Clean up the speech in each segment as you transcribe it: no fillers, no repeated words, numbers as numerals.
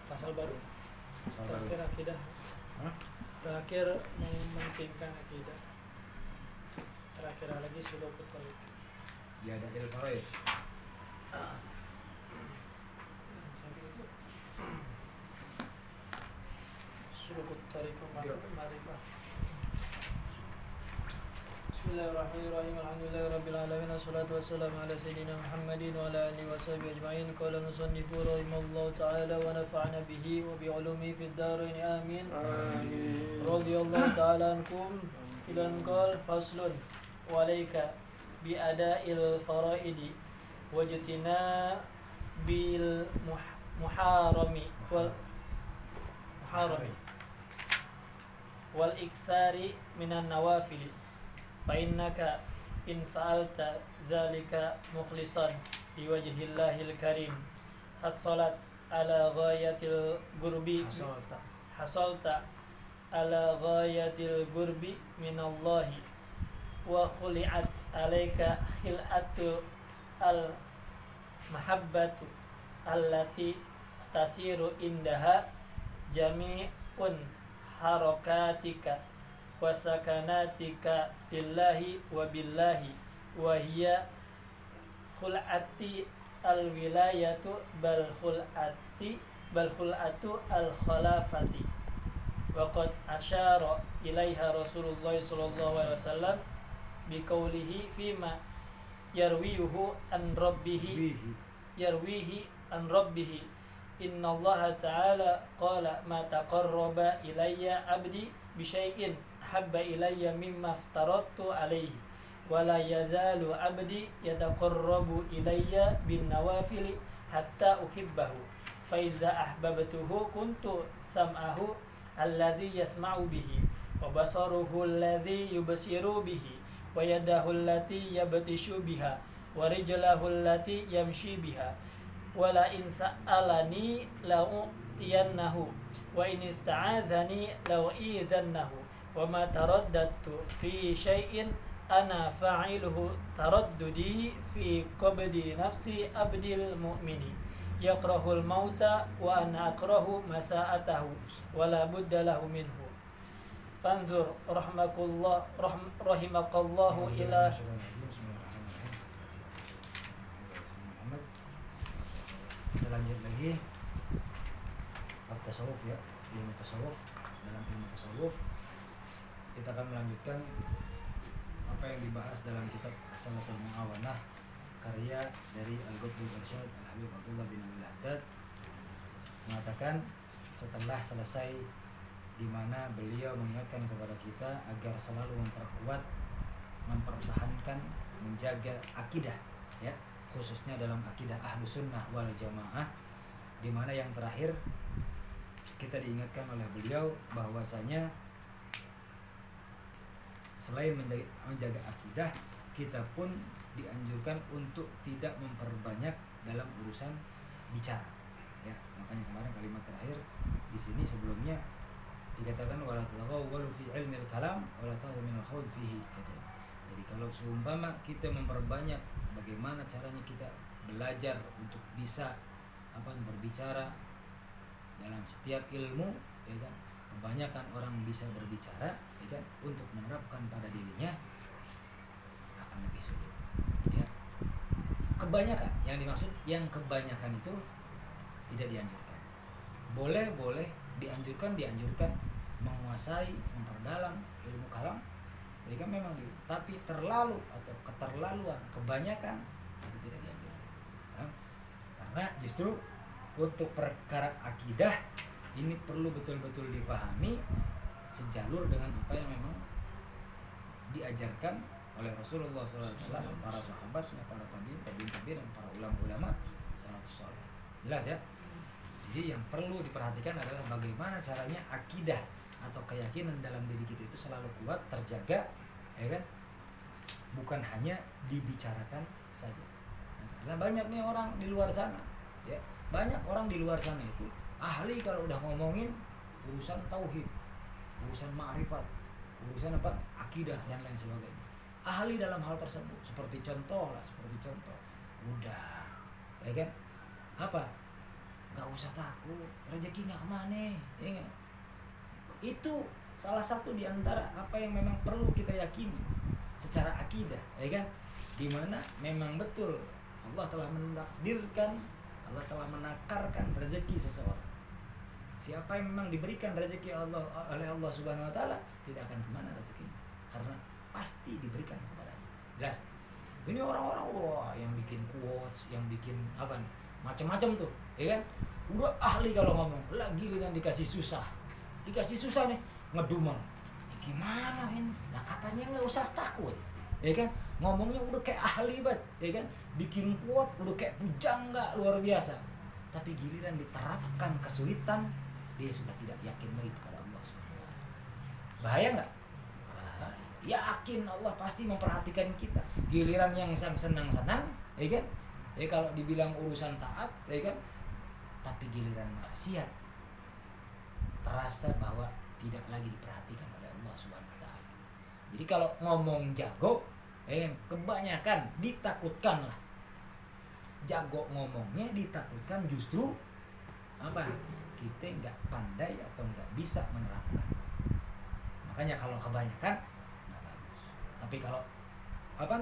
pasal baru. Terakhir akidah. Terakhir mementingkan akidah. Terakhir lagi sulukut tariq. Ya ada il-faraid. Sulukut tariq ma'rifah. Bismillahirrahmanirrahim. Alhamdulillahirabbil alamin. Wassalatu wassalamu ala sayyidina Muhammadin wa ala alihi washabihi ajma'in. Qala musannifu rahimallahu ta'ala wa nafa'ana bihi wa bi 'ulumihi fid dharain amin. Amin. Radhiyallahu ta'ala ankum. Ilan qala faslun wa alayka bi ada'il faraidi wajtina bil muharami wal iktsari minan nawafil fa innaka in fa'alta zalika mukhlishan liwajhillahil karim hasalat ala ghayatil gurbi hasalta ala ghayatil gurbi minallahi wa khuli'at alayka khil'atu al mahabbatu allati tasiru indaha jami'un harakatika wa sakanatika lillahi wa billahi wa hiya khul'ati al wilayatu bal khul'atu al khalafati wa qad asyara ilaiha Rasulullah sallallahu alaihi wasallam biqaulihi fima yarwihi an rabbihi innallaha ta'ala qala ma taqarraba ilayya abdi bi syai'in habba ilayya mimma aftaratu alayhi wa la yazalu abdi yataqarrabu ilayya bin nawafil hatta uhibbahu fa iza ahbabtuhu kuntu sam'ahu alladhi yasma'u bihi wa basaruhu alladhi yubsiru bihi wa yadahu allati yabtishu biha wa rijlahu allati yamshi biha wa la in sa'alani la'utiyannahu wa in ista'adhani la'u'idhannahu wa ma taraddadtu fi syai'in ana fa'iluhu taraddudi fi qabdi nafsi abdil mu'mini yakrahul mauta wa ana akrahu masa'atahu wa la budda lahu minhu fanzur rahimakallahu ila Kita lanjut lagi bab tasawuf ya, ilmu tasawuf. Dalam ilmu tasawuf kita akan melanjutkan apa yang dibahas dalam kitab As-Salatul Mu'awanah karya dari Al-Qutbul Irsyad Al-Habib Abdullah bin Al-Haddad, mengatakan setelah selesai di mana beliau mengingatkan kepada kita agar selalu memperkuat, mempertahankan, menjaga akidah ya, khususnya dalam akidah Ahlus Sunnah wal Jamaah, di mana yang terakhir kita diingatkan oleh beliau bahwasanya selain menjaga akidah, kita pun dianjurkan untuk tidak memperbanyak dalam urusan bicara ya. Makanya kemarin kalimat terakhir di sini sebelumnya dikatakan wala taghawwalu fi ilmil kalam wala taghawwalu minal khawd fihi katanya. Jadi kalau seumpama kita memperbanyak bagaimana caranya kita belajar untuk bisa berbicara dalam setiap ilmu ya kan, kebanyakan orang bisa berbicara ya kan, untuk menerapkan pada dirinya akan lebih sulit ya. Kebanyakan yang dimaksud, yang kebanyakan itu tidak dianjurkan. Boleh dianjurkan menguasai, memperdalam ilmu kalam ya kan, memang tapi terlalu atau keterlaluan, kebanyakan itu tidak dianjurkan ya. Karena justru untuk perkara akidah ini perlu betul-betul dipahami sejalur dengan apa yang memang diajarkan oleh Rasulullah SAW, para sahabatnya, para tabi'in, dan para ulama-ulama salafus saleh. Jelas ya? Jadi yang perlu diperhatikan adalah bagaimana caranya akidah atau keyakinan dalam diri kita itu selalu kuat, terjaga, ya kan? Bukan hanya dibicarakan saja. Karena banyak nih orang di luar sana, ya, banyak orang di luar sana itu ahli kalau udah ngomongin urusan tauhid, urusan ma'rifat, urusan akidah dan lain sebagainya. Ahli dalam hal tersebut, seperti contoh, udah, ya kan? nggak usah takut, rezekinya kemana, ya gak? Itu salah satu di antara apa yang memang perlu kita yakini secara akidah, ya kan? Dimana memang betul Allah telah menakdirkan, Allah telah menakarkan rezeki seseorang. Siapa yang memang diberikan rezeki Allah oleh Allah Subhanahu Wa Taala tidak akan kemana rezekinya, karena pasti diberikan kepadanya. Jelas. Ini orang-orang yang bikin quotes, yang bikin apa nih, macam-macam tuh, ya kan? Udah ahli kalau ngomong, lagi giliran dikasih susah nih ngedumeng. Gimana ini? Nah katanya nggak usah takut, ya kan? Ngomongnya udah kayak ahli banget, ya kan? Bikin quote udah kayak pujangga luar biasa. Tapi giliran diterapkan kesulitan, dia sudah tidak yakin lagi kepada Allah SWT. Bahaya nggak? Yakin Allah pasti memperhatikan kita. Giliran yang senang-senang, ya kan? Ya kalau dibilang urusan taat, ya kan? Tapi giliran maksiat, terasa bahwa tidak lagi diperhatikan oleh Allah Subhanahu Wa Taala. Jadi kalau ngomong jago, kebanyakan ditakutkan lah. Jago ngomongnya ditakutkan justru apa? Kita nggak pandai atau nggak bisa menerapkan. Makanya kalau kebanyakan nggak bagus. Tapi kalau apa?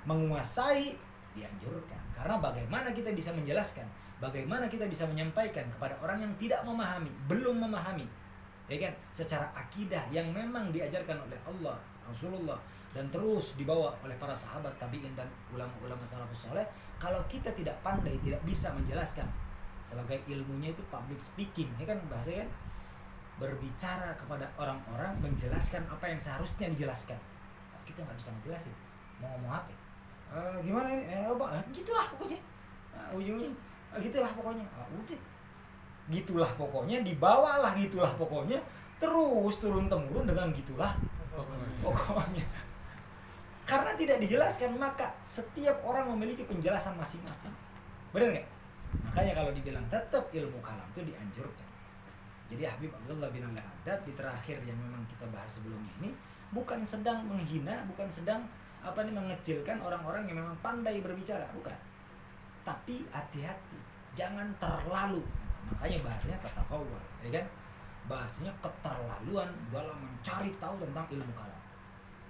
Menguasai dianjurkan. Karena bagaimana kita bisa menjelaskan, bagaimana kita bisa menyampaikan kepada orang yang tidak memahami, belum memahami, ya kan? Secara akidah yang memang diajarkan oleh Allah, Rasulullah, dan terus dibawa oleh para sahabat, tabi'in dan ulama-ulama salafus saleh. Kalau kita tidak pandai, tidak bisa menjelaskan, sebagai ilmunya itu public speaking, ya kan bahasanya, berbicara kepada orang-orang, menjelaskan apa yang seharusnya dijelaskan. Kita nggak bisa menjelasin, mau ngomong apa? Gimana ini? Gitulah pokoknya. Ujungnya, gitulah pokoknya. Udah, gitulah pokoknya, dibawalah gitulah pokoknya, terus turun temurun dengan gitulah pokoknya. Karena tidak dijelaskan, maka setiap orang memiliki penjelasan masing-masing. Benar nggak? Makanya kalau dibilang tetap ilmu kalam itu dianjurkan. Jadi Habib Abdullah bin Al-Haddad di terakhir yang memang kita bahas sebelumnya ini bukan sedang menghina, bukan sedang mengecilkan orang-orang yang memang pandai berbicara, bukan. Tapi hati-hati, jangan terlalu. Makanya bahasanya tatakawwur, ya kan? Bahasanya keterlaluan dalam mencari tahu tentang ilmu kalam.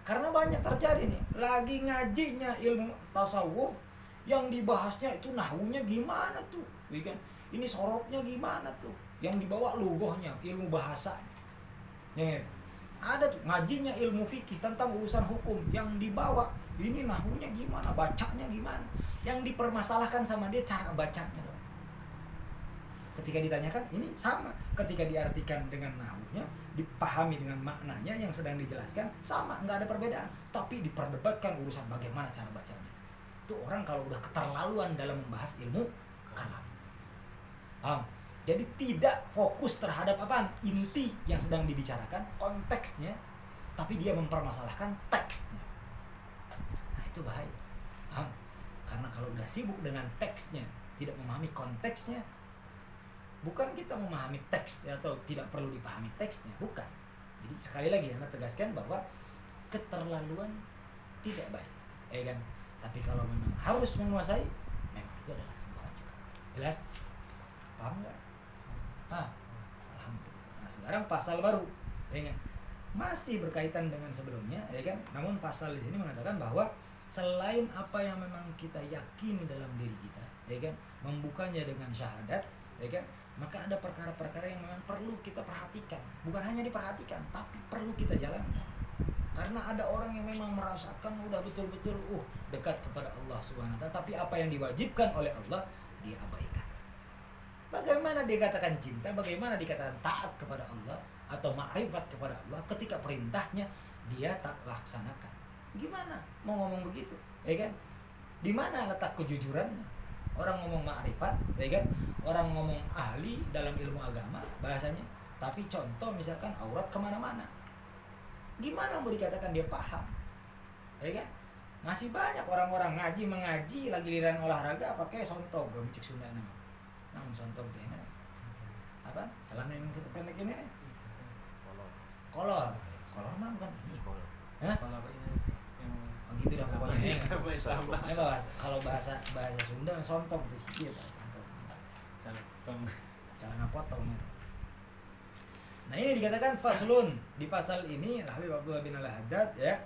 Karena banyak terjadi nih, lagi ngajinya ilmu tasawuf, yang dibahasnya itu nahwunya gimana tuh, ya kan? Ini sorobnya gimana tuh, yang dibawa lugohnya, ilmu bahasanya. Ya, ada tuh ngajinya ilmu fikih tentang urusan hukum, yang dibawa ini nahwunya gimana, bacanya gimana, yang dipermasalahkan sama dia cara bacanya. Ketika ditanyakan ini sama, ketika diartikan dengan nahwunya, dipahami dengan maknanya yang sedang dijelaskan sama, nggak ada perbedaan, tapi diperdebatkan urusan bagaimana cara bacanya. Itu orang kalau udah keterlaluan dalam membahas ilmu kalam. Jadi tidak fokus terhadap inti yang sedang dibicarakan, konteksnya, tapi dia mempermasalahkan teksnya. Nah itu bahaya. Karena kalau udah sibuk dengan teksnya, tidak memahami konteksnya, bukan kita memahami teks atau tidak perlu dipahami teksnya, bukan. Jadi sekali lagi Anda tegaskan bahwa keterlaluan tidak baik, ya kan? Tapi kalau memang harus menguasai, memang itu adalah sebuah anjuran. Jelas? Paham nggak? Alhamdulillah. Nah sekarang pasal baru, ya kan? Masih berkaitan dengan sebelumnya, ya kan? Namun pasal di sini mengatakan bahwa selain apa yang memang kita yakini dalam diri kita, ya kan? Membukanya dengan syahadat, ya kan? Maka ada perkara-perkara yang memang perlu kita perhatikan. Bukan hanya diperhatikan, tapi perlu kita jalankan. Karena ada orang yang memang merasakan udah betul-betul dekat kepada Allah Subhanahu wa taala, tapi apa yang diwajibkan oleh Allah dia abaikan. Bagaimana dia katakan cinta, bagaimana dikatakan taat kepada Allah atau ma'rifat kepada Allah ketika perintahnya dia tak laksanakan. Gimana mau ngomong begitu, ya kan? Di mana letak kejujurannya? Orang ngomong ma'rifat, ya kan? Orang ngomong ahli dalam ilmu agama bahasanya, tapi contoh misalkan aurat kemana-mana, gimana mau dikatakan dia paham, ya kan? Masih banyak orang-orang mengaji lagi giliran olahraga pakai sontog, belum cek Sunda nama. Namun sontog teh apa? Celana yang pendek ini. Kolor mah bukan ini. Hah? Kolor ini yang begitu dah pokoknya. Kalau bahasa Sunda sontog tuh, iya bahasa sontog. celana potong. Nah ini dikatakan faslun, di pasal ini Habib Abdullah bin Al-Haddad ya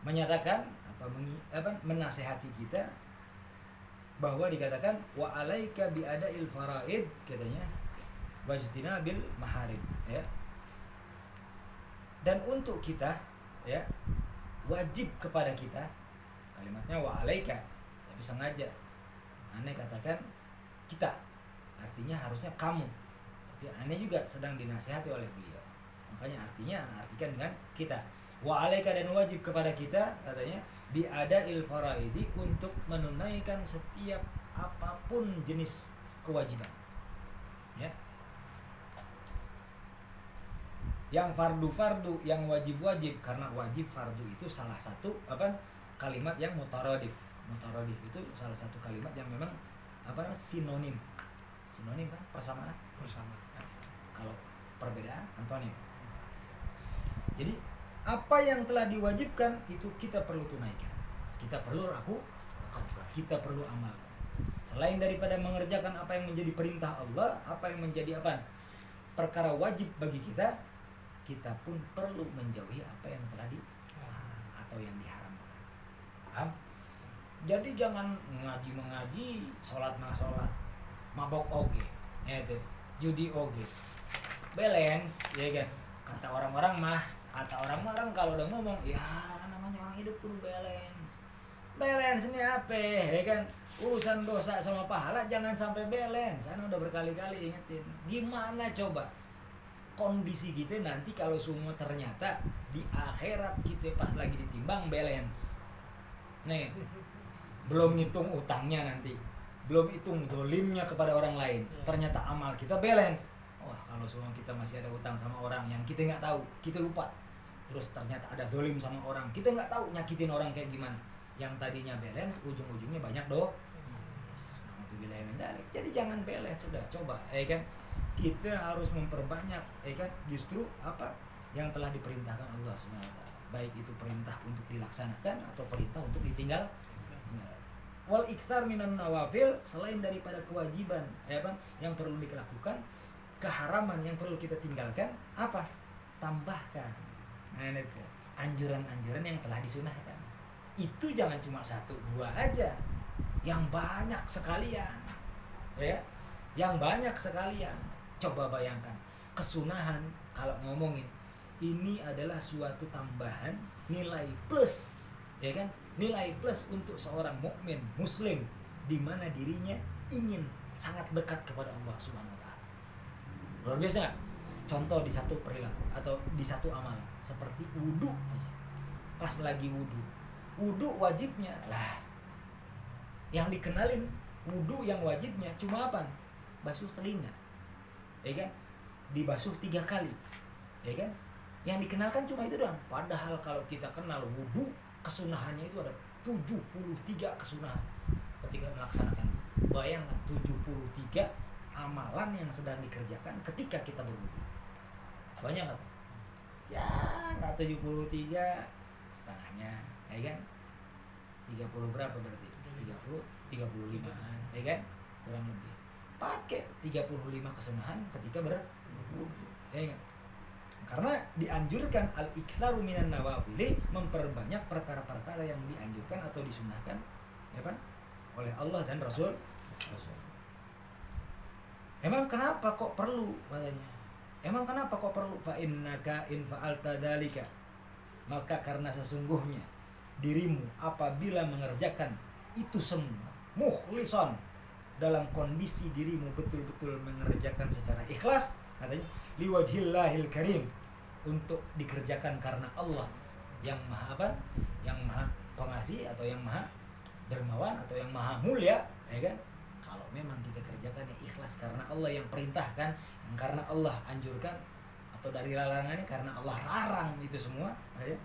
menyatakan atau menasehati kita bahwa dikatakan wa alaika bi ada'il faraid, katanya wajtina bil maharim ya. Dan untuk kita ya wajib kepada kita, kalimatnya wa alaika tapi sengaja aneh katakan kita, artinya harusnya kamu, tapi aneh juga sedang dinasihati oleh beliau, makanya artinya artikan dengan kita. Wa alaika, dan wajib kepada kita katanya bi ada'il faraidi, untuk menunaikan setiap apapun jenis kewajiban ya, yang fardu-fardu, yang wajib-wajib, karena wajib fardu itu salah satu kalimat yang mutaradif. Mutaradif itu salah satu kalimat yang memang sinonim kan, persamaan. Nah, kalau perbedaan antonim. Jadi apa yang telah diwajibkan itu kita perlu tunaikan, kita perlu kita perlu amalkan. Selain daripada mengerjakan apa yang menjadi perintah Allah, apa yang menjadi perkara wajib bagi kita, kita pun perlu menjauhi apa yang telah atau yang diharamkan. Paham? Jadi jangan mengaji, sholat, mabok oge, ya itu, judi oge, balance, ya kan? Kata orang-orang kalau udah ngomong, ya namanya orang hidup kudu balance. Balance ini apa, ya kan? Urusan dosa sama pahala jangan sampai balance. Ana udah berkali-kali ingetin. Gimana coba kondisi kita nanti kalau semua ternyata di akhirat kita pas lagi ditimbang balance. Nih, belum hitung utangnya nanti, belum hitung dolimnya kepada orang lain, ternyata amal kita balance. Wah, kalau semua kita masih ada utang sama orang yang kita nggak tahu, kita lupa, terus ternyata ada dolim sama orang, kita nggak tahu nyakitin orang kayak gimana, yang tadinya balance ujung-ujungnya banyak jadi jangan balance, sudah coba kan, kita harus memperbanyak kan, justru yang telah diperintahkan Allah SWT, baik itu perintah untuk dilaksanakan atau perintah untuk ditinggal. Wal iktsar minan nawafil, selain daripada kewajiban yang perlu dilakukan, keharaman yang perlu kita tinggalkan, tambahkan. Nah, itu anjuran-anjuran yang telah disunahkan. Itu jangan cuma 1-2 aja, yang banyak sekalian. Ya, yang banyak sekalian. Coba bayangkan, kesunahan kalau ngomongin ini adalah suatu tambahan nilai plus, ya kan? Nilai plus untuk seorang mukmin muslim di mana dirinya ingin sangat dekat kepada Allah Subhanahu wa taala. Luar biasa gak? Contoh di satu perilaku atau di satu amalan seperti wudu aja. Pas lagi wudu wajibnya lah. Yang dikenalin wudu yang wajibnya cuma basuh telinga. Ya kan? Dibasuh 3 kali. Ya kan? Yang dikenalkan cuma itu doang. Padahal kalau kita kenal wudu, kesunahannya itu ada 73 kesunahan ketika melaksanakan. Bayangkan 73 amalan yang sedang dikerjakan ketika kita berwudu. Banyak nggak? Ya nggak 73, setengahnya, ya kan? 30 berapa berarti? 35, ya kan? Kurang lebih. Pakai 35 kesunahan ketika berwudu, ya kan? Karena dianjurkan al-iktsaru minan nawafil, memperbanyak perkara-perkara yang dianjurkan atau disunahkan ya kan oleh Allah dan Rasul. Emang kenapa kok perlu katanya? Emang kenapa kok perlu? Fa innaka in fa'alta dzalika, maka karena sesungguhnya dirimu apabila mengerjakan itu semua mukhlishan, dalam kondisi dirimu betul-betul mengerjakan secara ikhlas, katanya liwajhillahil karim, untuk dikerjakan karena Allah yang maha yang maha pengasih atau yang maha dermawan atau yang maha mulia, ya kan? Kalau memang kita kerjakan yang ikhlas karena Allah yang perintahkan, yang karena Allah anjurkan, atau dari larangannya karena Allah larang itu semua, ya.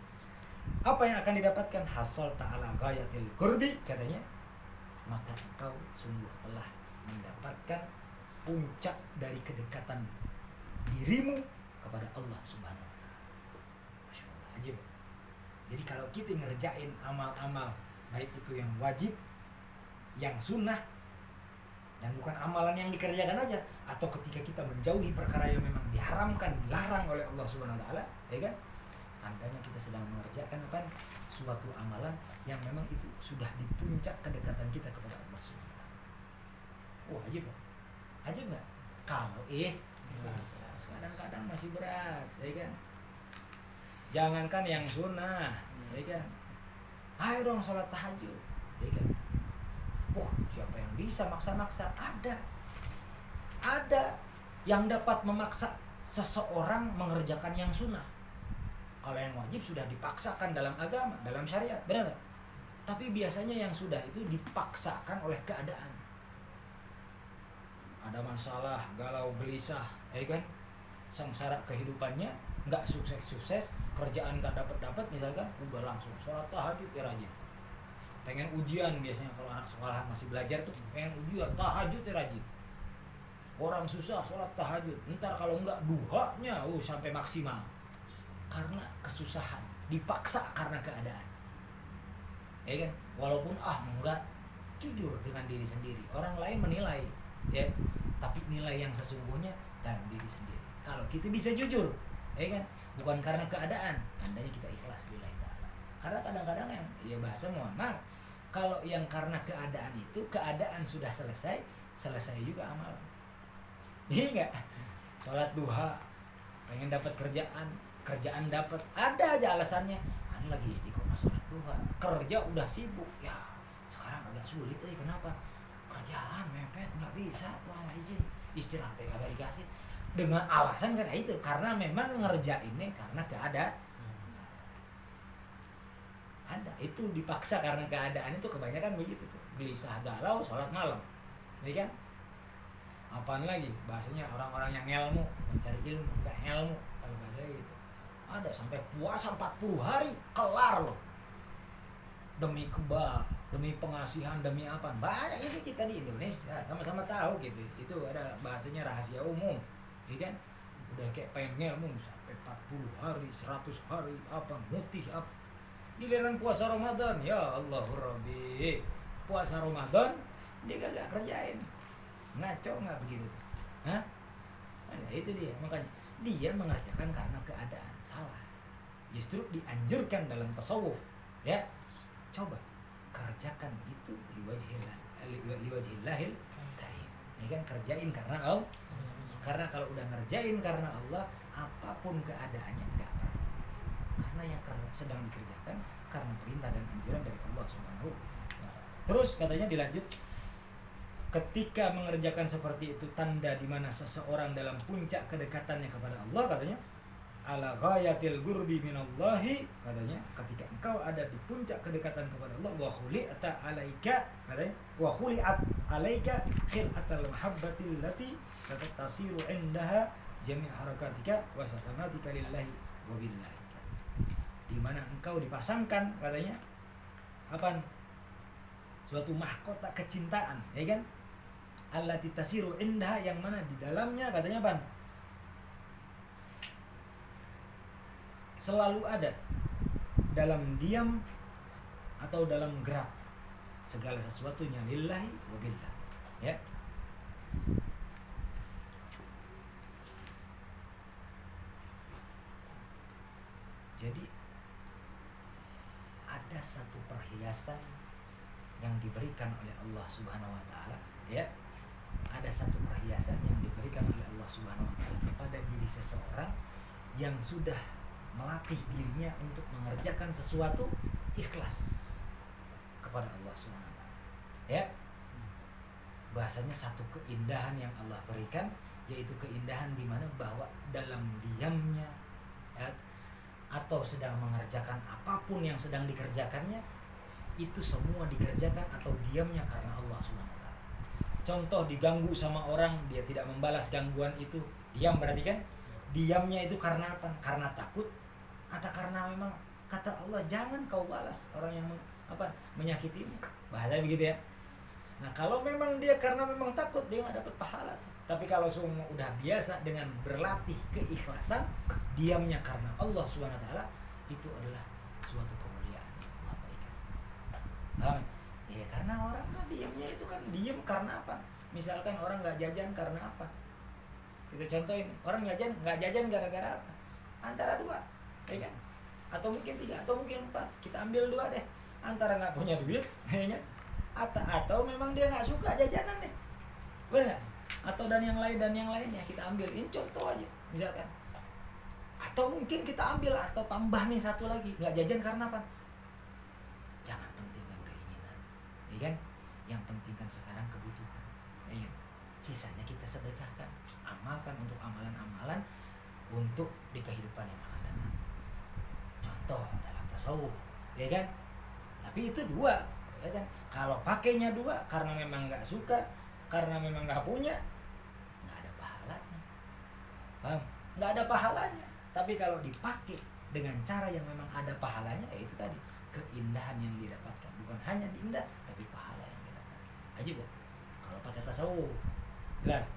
Apa yang akan didapatkan? Hasal ta'ala ghayatil qurbi, katanya, maka engkau sungguh telah mendapatkan puncak dari kedekatan dirimu kepada Allah Subhanahu wa taala. Masya Allah, ajib. Jadi kalau kita ngerjain amal-amal baik itu yang wajib, yang sunnah, Dan bukan amalan yang dikerjakan aja, atau ketika kita menjauhi perkara yang memang diharamkan, dilarang oleh Allah Subhanahu wa taala, ya kan? Tandanya kita sedang mengerjakan apa? Suatu amalan yang memang itu sudah di puncak kedekatan kita kepada Allah Subhanahu wa taala. Wah, ajib Pak. Ajib enggak? Kalau kadang-kadang masih berat, ya kan? Jangankan yang sunnah, ya kan? Ayo dong sholat tahajud, ya kan? Wah, siapa yang bisa maksa-maksa? Ada yang dapat memaksa seseorang mengerjakan yang sunnah. Kalau yang wajib sudah dipaksakan dalam agama, dalam syariat, benar gak? Tapi biasanya yang sudah itu dipaksakan oleh keadaan. Ada masalah, galau gelisah, ya kan? Sengsara kehidupannya, nggak sukses, kerjaan nggak dapat misalkan, udah langsung sholat tahajud ya rajin. Pengen ujian biasanya kalau anak sekolah masih belajar tuh, pengen ujian tahajud ya rajin. Orang susah sholat tahajud, ntar kalau nggak duhanya sampai maksimal. Karena kesusahan, dipaksa karena keadaan, ya kan? Walaupun enggak, jujur dengan diri sendiri. Orang lain menilai, ya, tapi nilai yang sesungguhnya dalam diri sendiri. Kalau kita bisa jujur, ya kan, bukan karena keadaan, tandanya kita ikhlas lillahi ta'ala. Karena kadang-kadang yang bahasa mohon maaf, kalau yang karena keadaan itu, keadaan sudah selesai juga amal. Iya enggak? Sholat duha, pengen dapat kerjaan dapat, ada aja alasannya. Lagi istiqomah sholat duha, kerja udah sibuk, ya sekarang agak sulit kenapa? Kerjaan mepet, nggak bisa tuh Allah izin, istirahat agak dikasih. Dengan alasan kan itu, karena memang ngerjainnya karena keadaan. Ada, itu dipaksa karena keadaan, itu kebanyakan begitu tuh. Gelisah, galau, sholat malam, ya kan? Apaan lagi? Bahasanya orang-orang yang ilmu, mencari ilmu, bukan ilmu kalau bahasa gitu. Ada sampai puasa 40 hari, kelar loh. Demi kebal, demi pengasihan, demi apa? Banyak ini kita di Indonesia, sama-sama tahu gitu. Itu ada bahasanya rahasia umum, ya kan? Udah kayak pengen ilmu sampai 40 hari, 100 hari, apa, mutih apa. Giliran puasa Ramadan, ya Allah Rabbi, puasa Ramadan dia gak kerjain, ngaco nggak begitu? Hah? Nah, itu dia, makanya dia mengerjakan karena keadaan. Salah. Justru dianjurkan dalam tasawuf, ya, coba kerjakan itu liwajhillahil karim, ya kan? Kerjain karena Allah. Karena kalau udah ngerjain karena Allah, apapun keadaannya enggak apa. Karena yang sedang dikerjakan karena perintah dan anjuran dari Allah Subhanahu wa taala. Terus katanya dilanjut, ketika mengerjakan seperti itu tanda di mana seseorang dalam puncak kedekatannya kepada Allah, katanya ala ghayatil gurbi minallahi, katanya ketika engkau ada di puncak kedekatan kepada Allah, wa khuli'ata alaika, katanya wa khuli'at alaika khil'atal mahabbatil lati tasiru indaha jami' harakatika wa sakanatika lillahi wa billahi, di mana engkau dipasangkan, katanya apa? Suatu mahkota kecintaan, ya kan? Allati tasiru indaha, yang mana di dalamnya, katanya apa? Selalu ada dalam diam atau dalam gerak segala sesuatunya lillahi wa billah, ya. Jadi ada satu perhiasan yang diberikan oleh Allah Subhanahu wa taala, ya. Ada satu perhiasan yang diberikan oleh Allah Subhanahu wa taala kepada diri seseorang yang sudah melatih dirinya untuk mengerjakan sesuatu ikhlas kepada Allah Subhanahu wa taala, ya. Bahasanya satu keindahan yang Allah berikan, yaitu keindahan di mana bahwa dalam diamnya, ya, atau sedang mengerjakan apapun yang sedang dikerjakannya, itu semua dikerjakan atau diamnya karena Allah Subhanahu wa taala. Contoh, diganggu sama orang, dia tidak membalas gangguan itu, diam, berarti kan diamnya itu karena apa? Karena takut, atau karena memang kata Allah jangan kau balas orang yang menyakitimu, bahasa begitu ya. Nah, kalau memang dia karena memang takut, dia nggak dapat pahala. Tapi kalau semua udah biasa dengan berlatih keikhlasan, diamnya karena Allah Subhanahu wa taala, itu adalah suatu kemuliaan yang Allah berikan. Ya, karena orang kan diamnya itu kan diam karena apa? Misalkan orang nggak jajan karena apa? Kita contohin, orang nggak jajan gara-gara apa? Antara dua, ya kan? Atau mungkin 3, atau mungkin 4. Kita ambil 2 deh. Antara nggak punya duit, ya kan? Atau memang dia nggak suka jajanan deh, benar? Atau dan yang lainnya kita ambil. Ini contoh aja, misalkan. Atau mungkin kita ambil atau tambah nih satu lagi, nggak jajan karena apa? Jangan pentingkan keinginan, ya kan? Yang pentingkan sekarang kebutuhan, ya kan? Sisanya kita sedekahkan, amalkan untuk amalan-amalan untuk di kehidupan yang akan datang. Contoh dalam tasawuf, ya kan? Tapi itu 2, ya kan? Kalau pakainya 2 karena memang nggak suka, karena memang nggak punya, nggak ada pahalanya, paham? Nggak ada pahalanya. Tapi kalau dipakai dengan cara yang memang ada pahalanya, ya itu tadi, keindahan yang didapatkan. Bukan hanya diindah, tapi pahala yang didapatkan. Ajib ya? Kalau pakai tasawuf, jelas.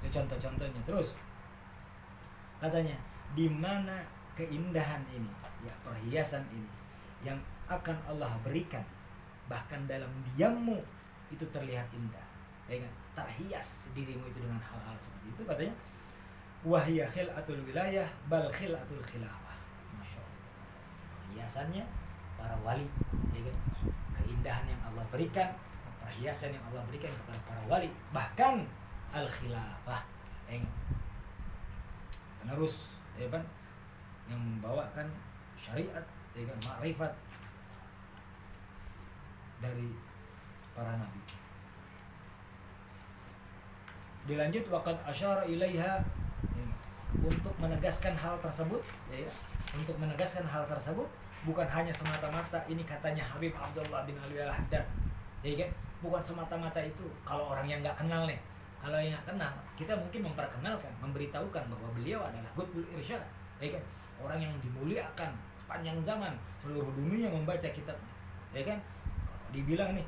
Itu contoh-contohnya. Terus katanya, di mana keindahan ini, ya perhiasan ini yang akan Allah berikan, bahkan dalam diammu itu terlihat indah, ya kan? Terhias dirimu itu dengan hal-hal seperti itu, katanya, wahya khilatul wilayah bal khilatul khilafah. Masya Allah, perhiasannya para wali, ya kan? Keindahan yang Allah berikan, perhiasan yang Allah berikan kepada para wali, bahkan al khilafah, ya kan? Penerus, ya kan? Yang membawakan syariat, ya kan? Ma'rifat dari para nabi. Dilanjut, waqad asyara ilaiha, ya, untuk menegaskan hal tersebut, ya, untuk menegaskan hal tersebut, bukan hanya semata-mata ini katanya Habib Abdullah bin Alwi Al-Haddad, ya kan? Bukan semata-mata itu. Kalau orang yang nggak kenal nih, kalau yang nggak kenal, kita mungkin memperkenalkan, memberitahukan bahwa beliau adalah Qutbul Irsyad, ya kan? Orang yang dimuliakan sepanjang zaman, seluruh dunia membaca kitabnya, ya kan? Kalau dibilang nih,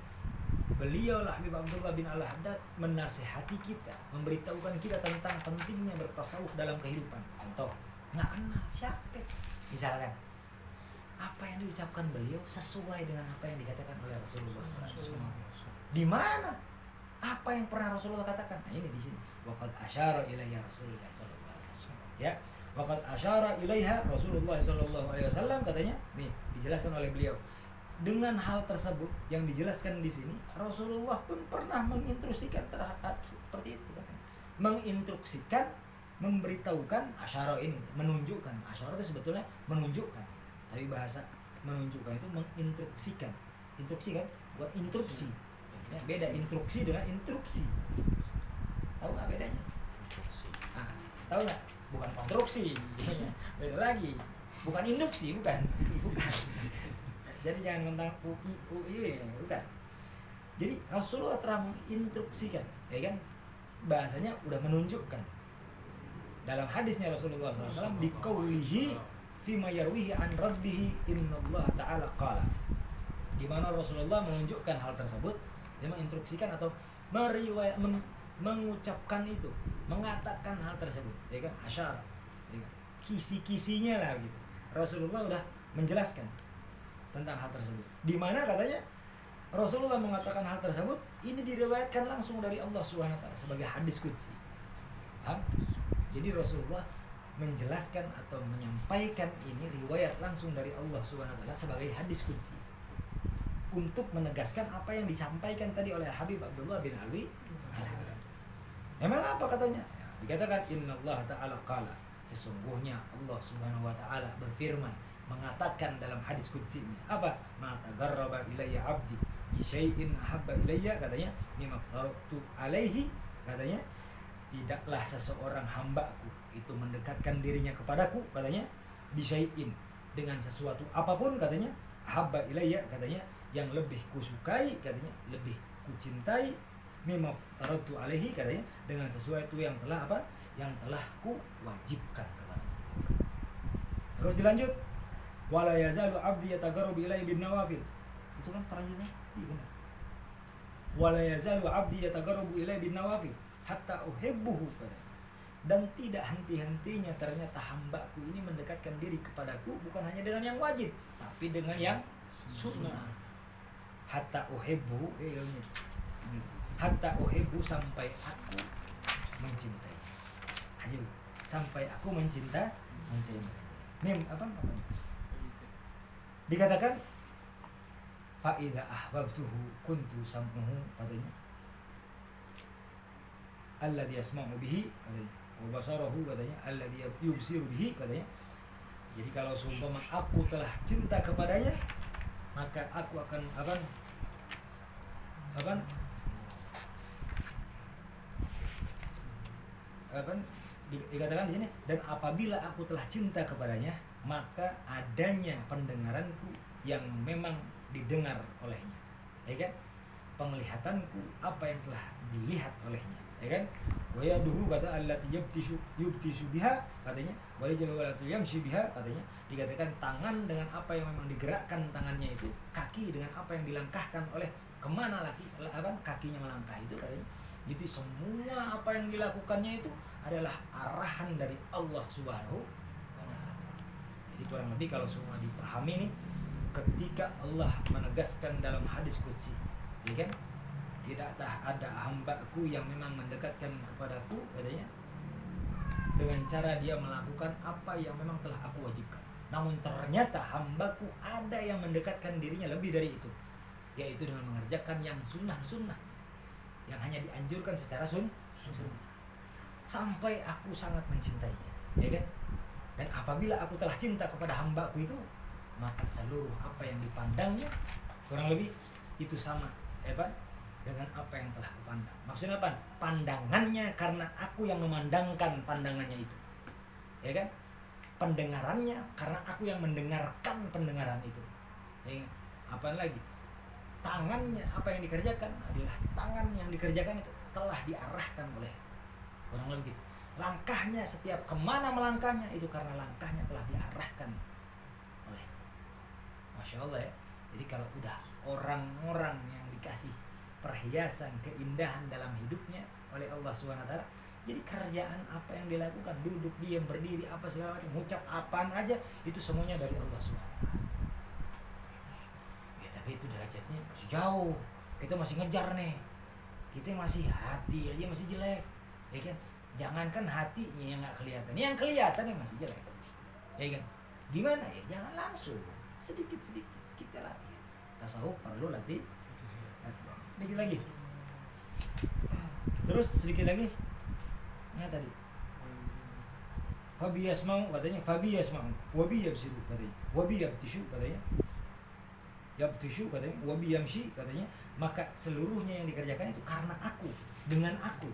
beliau lah Habib Abdullah bin Al-Haddad menasihati kita, memberitahukan kita tentang pentingnya bertasawuf dalam kehidupan. Contoh, nggak kenal siapa, misalkan apa yang diucapkan beliau sesuai dengan apa yang dikatakan oleh Rasulullah SAW. Di mana? Apa yang pernah Rasulullah katakan? Nah, ini di sini. Waqad asyara ilaiha Rasulullah SAW. Ya, waqad asyara ilaiha Rasulullah SAW, katanya. Nih, dijelaskan oleh beliau. Dengan hal tersebut yang dijelaskan di sini, Rasulullah pun pernah menginstruksikan terhadap seperti itu, katanya. Menginstruksikan, memberitahukan, asyara ini menunjukkan. Asyara itu sebetulnya menunjukkan, tapi bahasa menunjukkan itu menginstruksikan. Instruksi kan, bukan interupsi. Ya, beda instruksi dengan interupsi. Tahu nggak bedanya? Ah, tahu nggak? Bukan konstruksi, beda lagi. Bukan induksi, bukan. Jadi jangan mentang UI, bukan. Jadi Rasulullah telah menginstruksikan, ya kan? Bahasanya udah menunjukkan. Dalam hadisnya Rasulullah SAW, di qaulihi fima yarwihi an rabbihi innallaha ta'ala qala, di mana Rasulullah menunjukkan hal tersebut, dia menginstruksikan atau mengucapkan itu, mengatakan hal tersebut, ya kan? Asyar, ya kan? Kisi-kisinya lah gitu. Rasulullah udah menjelaskan tentang hal tersebut. Di mana katanya Rasulullah mengatakan hal tersebut, ini diriwayatkan langsung dari Allah SWT sebagai hadis qudsi. Paham? Jadi Rasulullah menjelaskan atau menyampaikan ini riwayat langsung dari Allah SWT sebagai hadis qudsi, untuk menegaskan apa yang disampaikan tadi oleh Habib Abdullah bin Alwi. Emang apa katanya? Ya, dikatakan innallaha ta'ala qala, sesungguhnya Allah Subhanahu wa taala berfirman, mengatakan dalam hadis qudsinya, apa? Ma tagarraba ilayya 'abdi bi syai'in ahabba ilayya, katanya, mimma faratu alaihi, katanya, tidaklah seseorang hambaku itu mendekatkan dirinya kepadaku, katanya, bi syai'in, dengan sesuatu apapun, katanya, ahabba ilayya, katanya, yang lebih kusukai, katanya, lebih kucintai, mimma faratu alaihi, katanya, dengan sesuatu yang telah apa? Yang telah ku wajibkan kepadanya. Terus dilanjut, wala yazalu 'abdi yataqarrabu ilayya bin nawafil. Itu kan terangnya. Iya benar. Wala yazalu 'abdi yataqarrabu ilayya bin nawafil hatta uhibbuhu. Dan tidak henti-hentinya ternyata hambaku ini mendekatkan diri kepadaku bukan hanya dengan yang wajib, tapi dengan yang sunnah. Hatta uhibbuhu, hatta uhibbu, sampai aku mencintai. Aja sampai aku mencintai. Ini apa? Dikatakan fa idza ahbabtuhu kuntu sam'uhu, katanya alladhi yasma'u bihi, katanya wa basarahu, katanya alladhi yubsiru bihi, katanya. Jadi kalau seumpama aku telah cinta kepadanya, maka aku akan apa dikatakan di sini, dan apabila aku telah cinta kepadanya, maka adanya pendengaranku yang memang didengar olehnya, ya kan? Penglihatanku apa yang telah dilihat olehnya, ya kan? Wa yaduhu, kata allati yubtisu biha, katanya, wa jalwalati yamshi biha, katanya. Dikatakan tangan dengan apa yang memang digerakkan tangannya itu, kaki dengan apa yang dilangkahkan oleh kemana kakinya melangkah itu, katanya. Jadi semua apa yang dilakukannya itu adalah arahan dari Allah Subhanahu wa Ta'ala. Jadi kurang lebih kalau semua dipahami nih, ketika Allah menegaskan dalam hadis qudsi, ya kan, tidak ada hambaku yang memang mendekatkan kepadaku, katanya, dengan cara dia melakukan apa yang memang telah aku wajibkan. Namun ternyata hambaku ada yang mendekatkan dirinya lebih dari itu, yaitu dengan mengerjakan yang sunnah-sunnah, yang hanya dianjurkan secara sunnah, sampai aku sangat mencintainya, ya kan? Dan apabila aku telah cinta kepada hambaku itu, maka seluruh apa yang dipandangnya kurang lebih itu sama dengan apa yang telah kupandang. Maksudnya apa? Pandangannya karena aku yang memandangkan pandangannya itu, ya kan? Pendengarannya karena aku yang mendengarkan pendengaran itu, ya kan? Apa lagi? Tangannya, apa yang dikerjakan adalah tangan yang dikerjakan itu telah diarahkan oleh, kurang lebih gitu. Langkahnya, setiap kemana melangkahnya itu karena langkahnya telah diarahkan oleh. Masya Allah ya. Jadi kalau udah orang-orang yang dikasih perhiasan keindahan dalam hidupnya oleh Allah SWT, jadi kerjaan apa yang dilakukan, duduk, diam, berdiri, apa segala macam, ngucap apaan aja, itu semuanya dari Allah SWT. Ya tapi itu derajatnya masih jauh, kita masih ngejar nih, kita masih hati aja masih jelek, ya kan? Jangankan hatinya yang nggak kelihatan, yang kelihatan yang masih jelek, ya kan? Gimana ya? Jangan langsung, sedikit-sedikit kita latih. Tasawuf perlu latih. Sedikit lagi, terus sedikit lagi. Nah tadi Fabi yasma'u, katanya, Fabi yasma'u wabi yabsiru, katanya, wabi yabtishu, katanya, yabtishu, katanya, wabi yamshi, katanya. Maka seluruhnya yang dikerjakan itu karena aku, dengan aku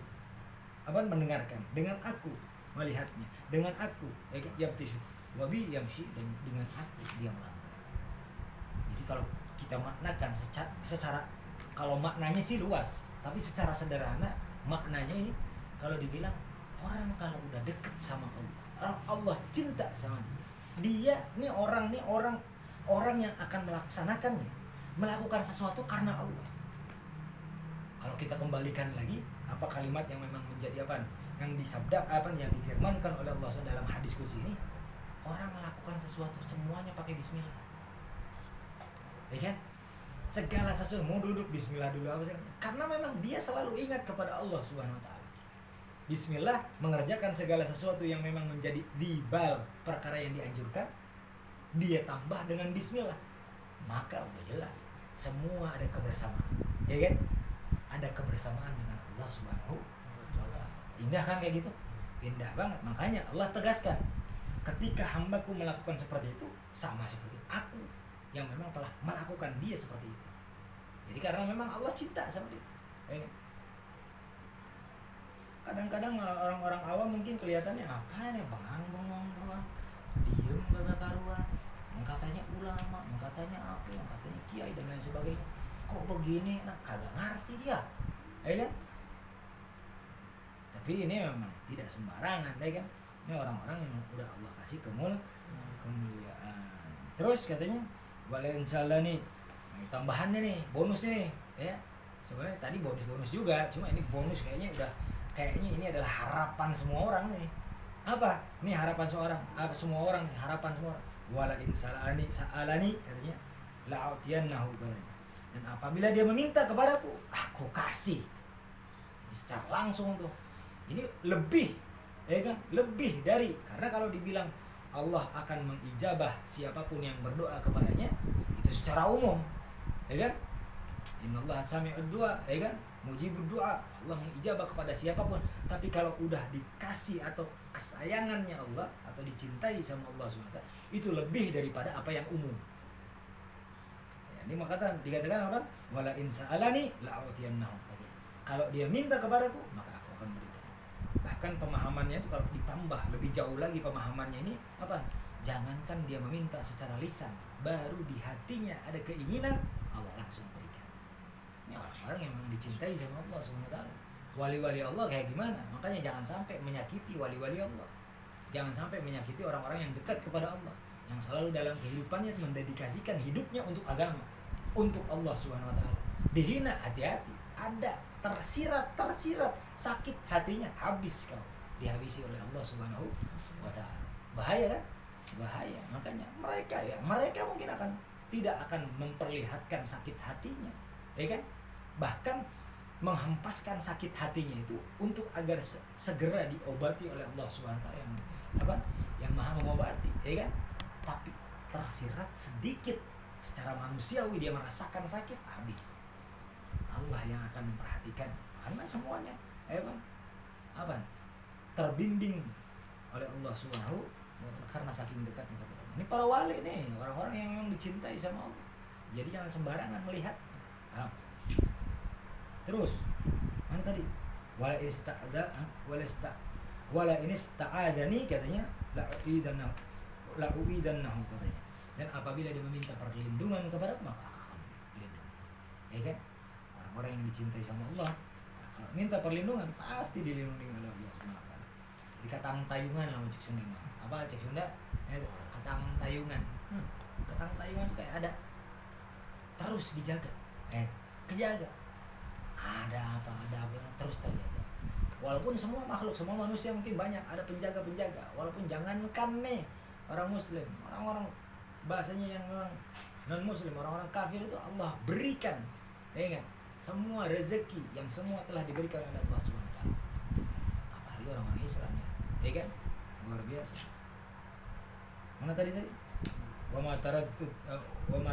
mendengarkan, dengan aku melihatnya, dengan aku yabtishu, wabi yamshi, dan dengan aku dia melangkah. Jadi kalau kita maknakan secara kalau maknanya sih luas, tapi secara sederhana maknanya ini, kalau dibilang orang kalau udah deket sama Allah cinta sama dia ini orang yang akan melaksanakannya, melakukan sesuatu karena Allah. Kalau kita kembalikan lagi apa kalimat yang memang menjadi yang disabda, yang difirmankan oleh Allah dalam hadis qudsi ini, orang melakukan sesuatu semuanya pakai bismillah, ya kan? Segala sesuatu, mau duduk bismillah dulu, karena memang dia selalu ingat kepada Allah Subhanahu wa Ta'ala. Bismillah, mengerjakan segala sesuatu yang memang menjadi dibal perkara yang dianjurkan, dia tambah dengan bismillah, maka udah jelas semua ada kebersamaan, ya kan? Ada kebersamaan dengan Allah Subhanahu wa Ta'ala. Indah kan kayak gitu? Indah banget. Makanya Allah tegaskan, ketika hambaku melakukan seperti itu, sama seperti aku yang memang telah melakukan dia seperti itu. Jadi karena memang Allah cinta sama dia, ya kan? Kadang-kadang orang-orang awam mungkin kelihatannya apa nih, bengong doang, diem gak karuan, yang katanya ulama, yang katanya apa, yang katanya kiai dan lain sebagainya, kok begini, nah kagak ngerti dia, ya kan? Tapi ini memang tidak sembarangan, ya kan? Ini orang-orang yang udah Allah kasih kemuliaan. Terus katanya wala insyaallah nih, tambahannya nih, bonusnya nih, ya. Sebenarnya tadi bonus juga, cuma ini bonus kayaknya ini adalah harapan semua orang nih. Apa? Ini harapan semua orang nih, harapan semua orang. Wala in sa'alani, katanya, la'utiyannahu, katanya. Dan apabila dia meminta kepadaku, aku kasih. secara langsung tuh. Ini lebih, ya kan? Lebih dari, karena kalau dibilang Allah akan mengijabah siapapun yang berdoa kepadanya, itu secara umum, ya kan? Innallaha sami'ud du'a, ya kan? Mujibud du'a, Allah mengijabah kepada siapapun. Tapi kalau udah dikasih atau kesayangannya Allah atau dicintai sama Allah SWT, itu lebih daripada apa yang umum. Ya, ini dikatakan apa? Wala in sa'alani la'utiyannahu. Kalau dia minta kepadaku, maka aku akan berikan. Bahkan pemahamannya itu kalau ditambah lebih jauh lagi pemahamannya ini apa? Jangankan dia meminta secara lisan, baru di hatinya ada keinginan, Allah langsung berikan. Ini orang-orang yang memang dicintai sama Allah SWT. Wali-wali Allah kayak gimana? Makanya jangan sampai menyakiti wali-wali Allah. Jangan sampai menyakiti orang-orang yang dekat kepada Allah, yang selalu dalam kehidupannya mendedikasikan hidupnya untuk agama, untuk Allah SWT. Dihina, hati-hati. Ada tersirat sakit hatinya, habis kau, dihabisi oleh Allah SWT. Bahaya kan? Bahaya. Makanya mereka mungkin tidak akan memperlihatkan sakit hatinya, ya kan? Bahkan menghempaskan sakit hatinya itu untuk agar segera diobati oleh Allah SWT yang maha mengobati, ya kan? Tapi tersirat sedikit secara manusiawi dia merasakan sakit, habis. Allah yang akan memperhatikan, karena semuanya terbimbing oleh Allah SWT karena saking dekatnya kepada Allah. Ini para wali nih, orang-orang yang memang dicintai sama Allah. Jadi jangan sembarangan melihat. Terus mana tadi? Wala ini sta'adani katanya la'uidannahu katanya. Dan apabila dia meminta perlindungan kepada aku, maka aku akan lindungi. Ya kan? Orang-orang yang dicintai sama Allah, kalau minta perlindungan pasti dilindungi oleh Allah SWT. Di katang tayungan lah cek Sunda. Apa cek Sunda? Katang tayungan. Katang tayungan itu kayak ada terus dijaga. Kejaga. Ada apa terus terjaga. Walaupun semua makhluk, semua manusia mungkin banyak ada penjaga-penjaga. Walaupun jangankan nih orang muslim, orang-orang bahasanya yang non muslim, orang-orang kafir itu Allah berikan, ya kan? Semua rezeki yang semua telah diberikan oleh Allah SWT. Apalagi orang-orang Islam, ya kan? Luar biasa. Mana tadi? Wa ma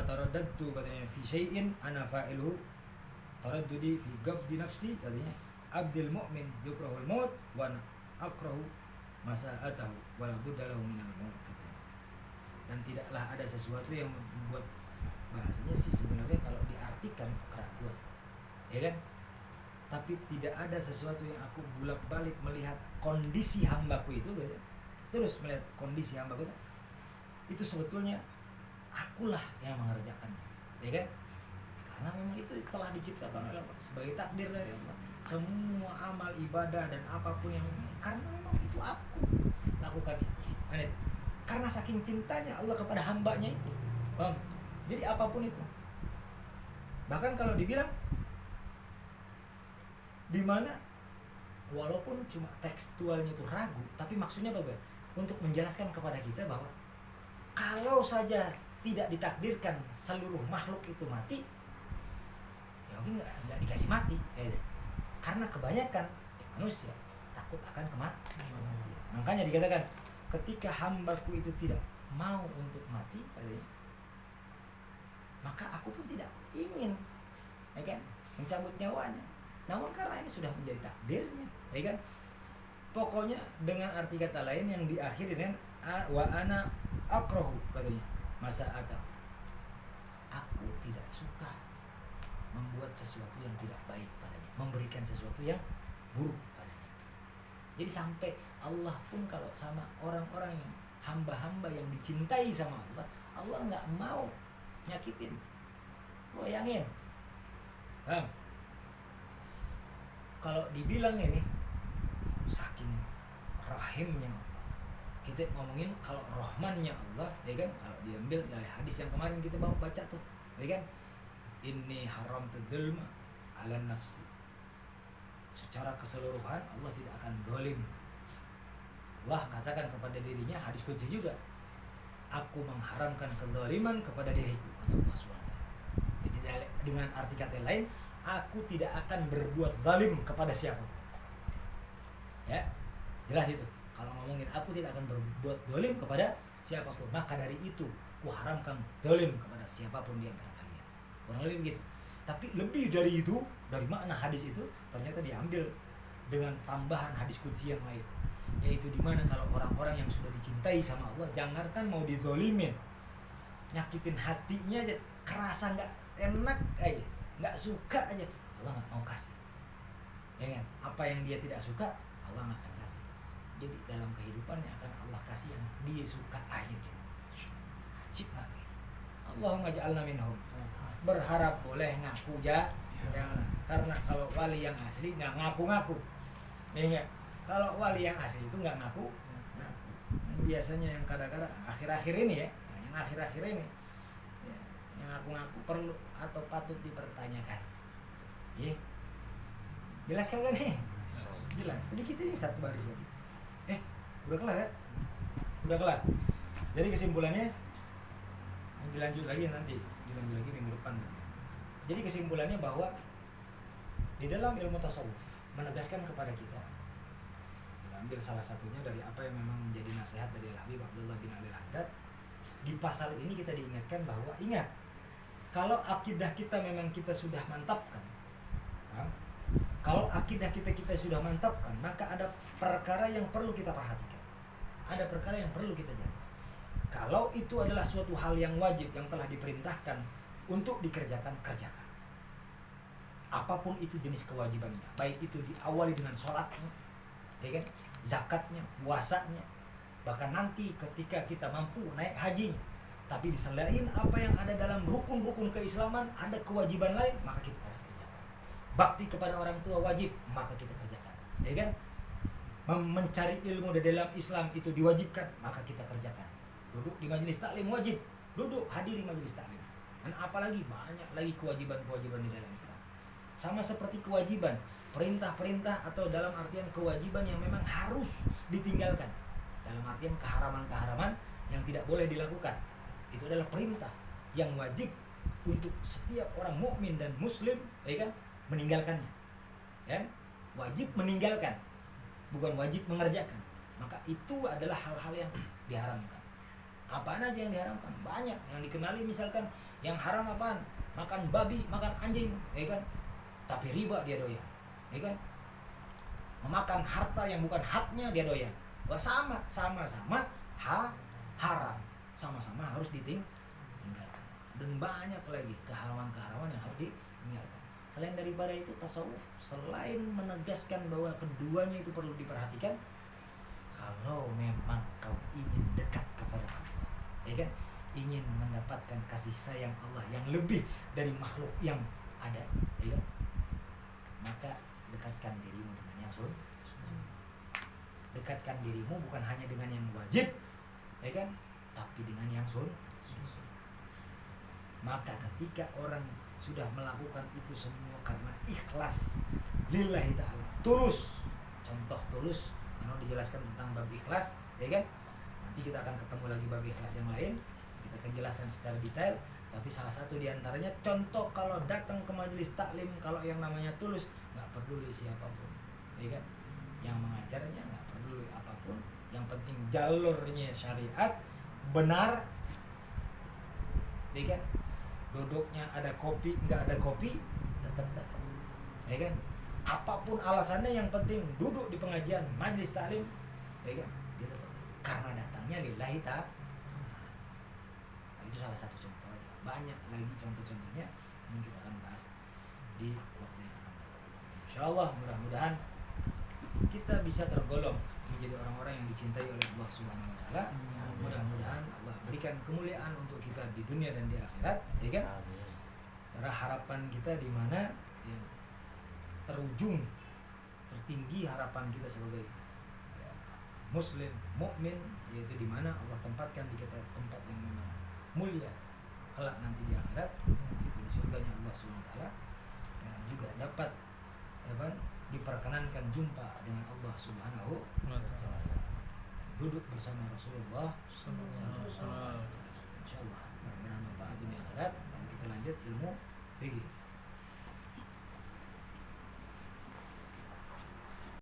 taraddadtu katanya fi syai'in ana fa'iluhu taraddudi fi ghabdi nafsi katanya abdul mu'min yukrahul maut wa akrahu masa'atahu wa la budda lahu minal maut katanya. Dan tidaklah ada sesuatu yang membuat, bahasanya sih sebenarnya kalau diartikan keraguan, ya kan? Tapi tidak ada sesuatu yang aku bolak-balik melihat kondisi hambaku itu gitu. Terus melihat kondisi hambaku itu sebetulnya akulah yang mengerjakannya, ya kan? Karena memang itu telah diciptakan oleh Allah sebagai takdir dari Allah. Semua amal ibadah dan apapun yang karena memang itu aku lakukan itu. Karena saking cintanya Allah kepada hambanya itu. Jadi apapun itu. Bahkan kalau dibilang di mana walaupun cuma tekstualnya itu ragu, tapi maksudnya apa? Untuk menjelaskan kepada kita bahwa kalau saja tidak ditakdirkan seluruh makhluk itu mati, ya mungkin nggak dikasih mati, karena kebanyakan manusia takut akan kematian. Makanya dikatakan ketika hambaku itu tidak mau untuk mati, maka aku pun tidak ingin, ya kan, mencabut nyawanya. Namun karena ini sudah menjadi takdirnya, ya kan. Pokoknya dengan arti kata lain yang diakhiri dengan wa ana akrahu katanya masa atau aku tidak suka membuat sesuatu yang tidak baik padanya, memberikan sesuatu yang buruk padanya. Jadi sampai Allah pun kalau sama orang-orang yang hamba-hamba yang dicintai sama Allah, Allah nggak mau nyakitin. Bayangin, kalau dibilang ini saking rahimnya Allah, kita ngomongin kalau rahmannya Allah, ya kan? Kalau diambil dari hadis yang kemarin kita mau baca tuh, ya kan? Inni haramtu dzulma 'ala nafsi. Secara keseluruhan Allah tidak akan zalim. Allah katakan kepada dirinya, hadis qudsi juga, aku mengharamkan kezaliman kepada diriku, kata Allah SWT. Jadi dengan arti kata lain, aku tidak akan berbuat zalim kepada siapa. Ya, jelas itu. Kalau ngomongin aku tidak akan berbuat zalim kepada siapapun, maka dari itu ku haramkan zalim kepada siapapun di antara kalian. Kurang lebih begitu. Tapi lebih dari itu, dari makna hadis itu ternyata diambil dengan tambahan hadis qudsi yang lain, yaitu dimana kalau orang-orang yang sudah dicintai sama Allah, jangankan mau dizolimin, nyakitin hatinya aja, kerasa nggak enak aja, nggak suka aja, Allah nggak mau kasih. Ya kan? Apa yang dia tidak suka, Allah nggak akan kasih. Jadi dalam kehidupannya akan Allah kasih yang dia suka aja. Ajib nggak? Allahumma ja'alna minhum. Berharap boleh, ngaku jangan. Karena kalau wali yang asli nggak ngaku-ngaku. Ya, kalau wali yang asli itu nggak ngaku. Biasanya yang kadang-kadang akhir-akhir ini ya, yang akhir-akhir ini ya, yang ngaku-ngaku perlu atau patut dipertanyakan. Ya. Jelas kagak nih? Jelas. Sedikit ini satu baris lagi. Udah kelar ya? Udah kelar. Jadi kesimpulannya dilanjut lagi minggu depan. Jadi kesimpulannya bahwa di dalam ilmu tasawuf menegaskan kepada kita, ambil salah satunya dari apa yang memang menjadi nasihat dari Al-Habib Abdullah bin Ali Al-Haddad. Di pasal ini kita diingatkan bahwa ingat, kalau akidah kita memang kita sudah mantapkan, kalau akidah kita sudah mantapkan, maka ada perkara yang perlu kita perhatikan, ada perkara yang perlu kita jaga. Kalau itu adalah suatu hal yang wajib yang telah diperintahkan untuk dikerjakan, kerjakan. Apapun itu jenis kewajibannya, baik itu diawali dengan sholatnya, ya kan, zakatnya, puasanya, bahkan nanti ketika kita mampu naik hajinya. Tapi diselain apa yang ada dalam rukun-rukun keislaman, ada kewajiban lain, maka kita harus kerjakan. Bakti kepada orang tua wajib, maka kita kerjakan, ya kan. Mencari ilmu di dalam Islam itu diwajibkan, maka kita kerjakan. Duduk di majelis taklim wajib, duduk hadiri majelis taklim. Dan apalagi banyak lagi kewajiban-kewajiban di dalam Islam. Sama seperti kewajiban, perintah-perintah atau dalam artian kewajiban yang memang harus ditinggalkan. Dalam artian keharaman-keharaman yang tidak boleh dilakukan. Itu adalah perintah yang wajib untuk setiap orang mukmin dan muslim, ya kan, meninggalkannya. Ya? Wajib meninggalkan, bukan wajib mengerjakan. Maka itu adalah hal-hal yang diharamkan. Apaan aja yang diharamkan? Banyak yang dikenali, misalkan yang haram apaan? Makan babi, makan anjing, ya kan? Tapi riba dia doyan, ya kan? Memakan harta yang bukan haknya dia doyan. Wah, sama-sama haram, sama-sama harus ditinggalkan. Dan banyak lagi keharaman-keharaman yang harus ditinggalkan. Selain daripada itu, tasawuf selain menegaskan bahwa keduanya itu perlu diperhatikan, kalau memang kau ingin dekat kepada Allah, ya kan, ingin mendapatkan kasih sayang Allah yang lebih dari makhluk yang ada, ya kan, maka dekatkan dirimu dengan yang sunnah. Dekatkan dirimu bukan hanya dengan yang wajib, ya kan, tapi dengan yang sunnah. Maka ketika orang sudah melakukan itu semua karena ikhlas lillahi ta'ala, tulus, contoh tulus, kalau dijelaskan tentang bab ikhlas, ya kan, nanti kita akan ketemu lagi bab ikhlas yang lain, kita akan jelaskan secara detail. Tapi salah satu diantaranya, contoh kalau datang ke majelis taklim, kalau yang namanya tulus, nggak peduli siapapun, ya kan, yang mengajarnya nggak peduli apapun, yang penting jalurnya syariat benar, ya kan, duduknya ada kopi nggak ada kopi tetap datang, ya kan, apapun alasannya yang penting duduk di pengajian majelis taklim, ya kan, dia tetap, karena datangnya lillahi ta'ala. Itu salah satu contoh aja, banyak lagi contoh-contohnya yang kita akan bahas di waktu yang akan datang. Insyaallah mudah-mudahan kita bisa tergolong menjadi orang-orang yang dicintai oleh Allah Subhanahu wa taala. Mudah-mudahan Allah berikan kemuliaan untuk kita di dunia dan di akhirat, ya kan? Secara harapan kita di mana ya, terujung tertinggi harapan kita sebagai ya, muslim, mukmin, yaitu di mana Allah tempatkan di kita tempat yang memang mulia kelak nanti di akhirat, yaitu di surganya Allah Subhanahu wa taala, dan juga dapat apa, diperkenankan jumpa dengan Allah Subhanahu wa taala, duduk bersama Rasulullah sallallahu alaihi wasallam. Insyaallah mudah-mudahan manfaat dunia akhirat. Dan kita lanjut ilmu fikih.